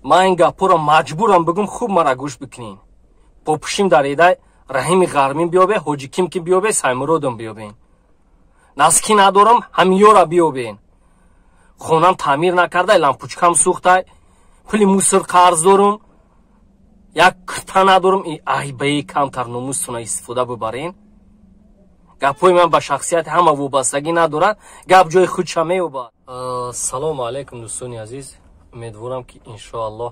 من این گپا را مجبورم بگم خوب مرا گوش بکنین. پاپوشیم در ایده رحیم غرمی بیابه، حاجی کیم که بیابه، سایمرودم بیابین. نسکی ندارم همیو را بیابین. خونم تعمیر نکرده، لامپوچکم سوخته، پولی موسر قرض دارم، یک کرتا ندارم. ای بایی کمتر نموستون استفاده ببرین. گپای من به شخصیت همه وابستگی ندارد، گپ جای خودش میوبد. سلام علیکم دوستانی عزیز، امیدوارم که انشاءالله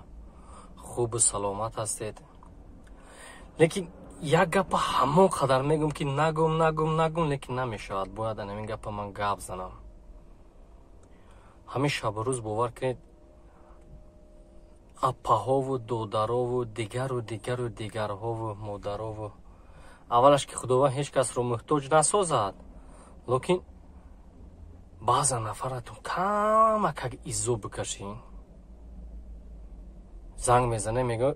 خوب و سلامت هستید. لیکن یک گپ همون قدر میگم که نگم لیکن نمیشود. باید همین گپ من گپ زنم. همین شب روز باور کنید اپاها و دودرها و دیگرها و مادرها و اولش که خداوند هیچ کس رو محتاج نسازد، لیکن بعضا نفرتون کمک ایزو بکشین، زنگ میزنه میگه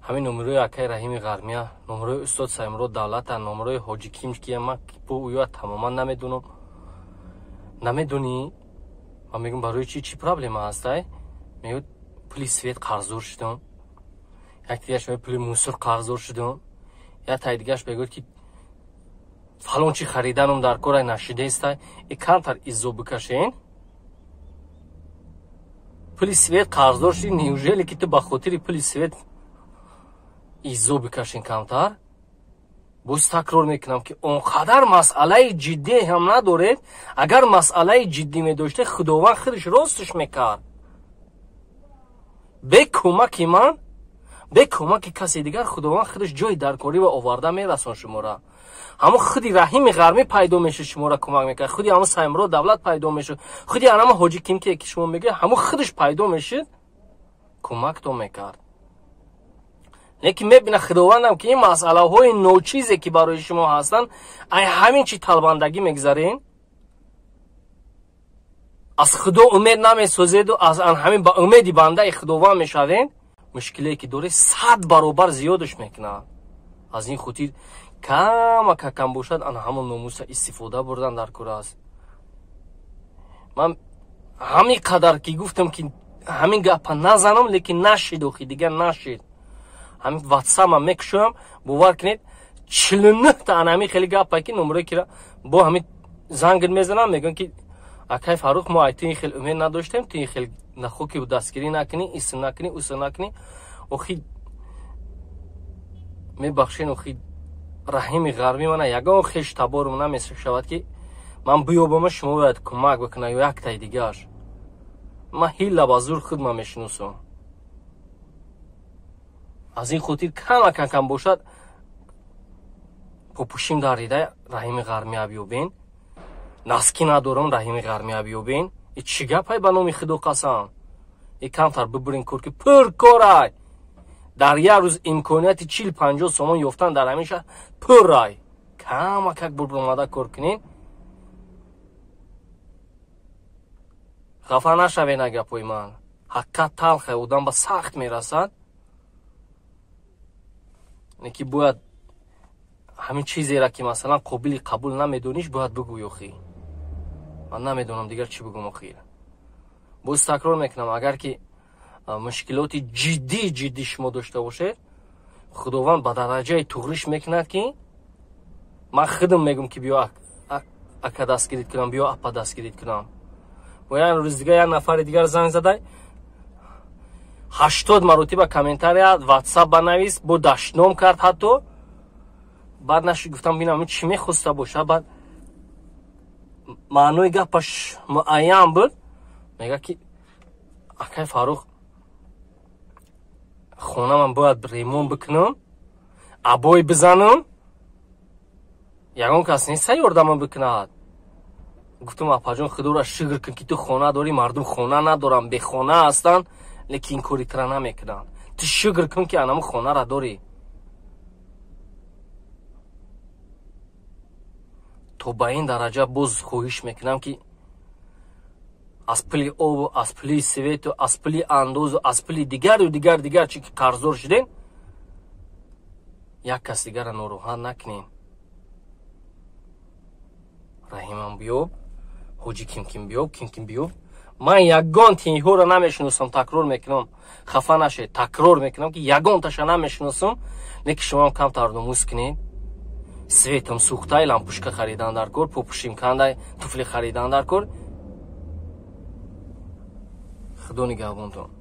همین نمره اکای رحیم غرمیه، نمره استاد سایمرود دولت، نمره حاجی کیم که من پو اویا تماما نمیدونی. من میگم برای چی پرابلم هسته؟ میگه پلی سویت قرضور شدم، یک دیگهش میگه پلی موسر قرضور شدم، یا تای دیگهش بگه که فلان چی خریدنم در کار نشیده است. ای کمتر ایزو بکشین. پلی سویت قرضور شدی، نیوژلی که تو به خاطر پلی سویت ایزو بکشین کمتر. باز تکرار میکنم که اونقدر مسئله جدی هم ندارید. اگر مسئله جدی میداشته خداوند خودش راستش میکرد. به کمک من، به کمک کسی دیگر خداوند خودش جای درکاری و آورده میرسون شما را. همون خودی رحیم غرمی پیدا میشه شما را کمک میکنه، خودی همون سایمرود دولت پیدا میشه، خودی همون حاجی کیم که شما میگه همون خودش پیدا میشه کمک تو میکرد. لیکن میبینه خداوندم که این مسئله های نوچیزی که برای شما هستن ای همین چی طلبندگی میگذارین، از خدا امید نمیسازید و از همین با امیدی بنده خداوند میشوین، مشکلی که داره 100 برابر زیادش میکنه. از این خاطر کم باشد ان همون ناموس استفاده بردن در کار است. من همین قدر که گفتم که همین گپ نزنم، لیکن نشید و دیگه نشید. همین واتساپ هم میکشم، باور کنید 49 تا همین خیلی گپ که نمره که با همین زنگ میزنم میگن که اکای فاروق ما ایتین خیلی امید نداشتیم، تو خیلی نخو که دستگیری نکنی، ایس نکنی، اوس نکنی. اخی میبخشین، اخی رحیم غرمی من یگان خیش تبارم نمیشه شود که من بیابم شما باید کمک بکنه یا یک تای دیگهش. من هیلا بازور خود من میشناسم. از این خاطر کم باشد پوشیم در ایده رحیم غرمی بیابین. نسکی ندارم رحیم غرمی بیابین. ای چی گپای به نام خدا قسم. ای کمتر ببرین کار که پر کارای. در یک روز امکانیت 40-50 سومان یافتن در همیشه پر رای. کمک برماده کار کنین. خفه نشوین اگه پای من. حقیقت تلخه بودن به سخت میرسد. نکی باید همین چیزی را که مثلا قبول نمیدونیش باید بگوی اخی. من نمیدونم دیگر چی بگم اخیر. باز تکرار میکنم اگر که مشکلات جدی شما داشته باشه، خداوند به درجه توغریش میکند که من خودم میگم که بیا اکا دستگیریت کنم، بیا اپا دستگیریت کنم. و یا روز دیگه یک نفر دیگر زنگ زده 80 مرتبه کامنتاری واتساپ بنویس با دشنام کرد حتی. بعد نشی گفتم ببینم چی میخواسته باشه، بعد معنی گپش معین بود. میگه که اکای فاروق خونه من باید ریمون بکنم، عبای بزنم، یکان کس نیست یاردم بکند. گفتم اپا جان خدا را شکر کن که تو خونه داری، مردم خونه ندارن، به خونه هستن لیکن این کاری تر نمیکنن. تو شکر کن که انم خونه را داری. تو به این درجه باز خواهش میکنم که از پلی او، از پلی سویت و از پلی اندوز و از پلی دیگر چی که قرضدار شدین، یک کس دیگر را ناراحت نکنین. رحیمم بیاب، حاجی کیم بیاب، من یگان تینها را نمیشناسم. تکرار میکنم، خفه نشید، تکرار میکنم که یگان تاشا نمیشناسم. لیکن شما هم کم تردموز کنید. سویتم سوختای لامپوشکا خریدن در کار، پوپوشیم کندای توفلی خریدن در کار. خدا نگهبانتون.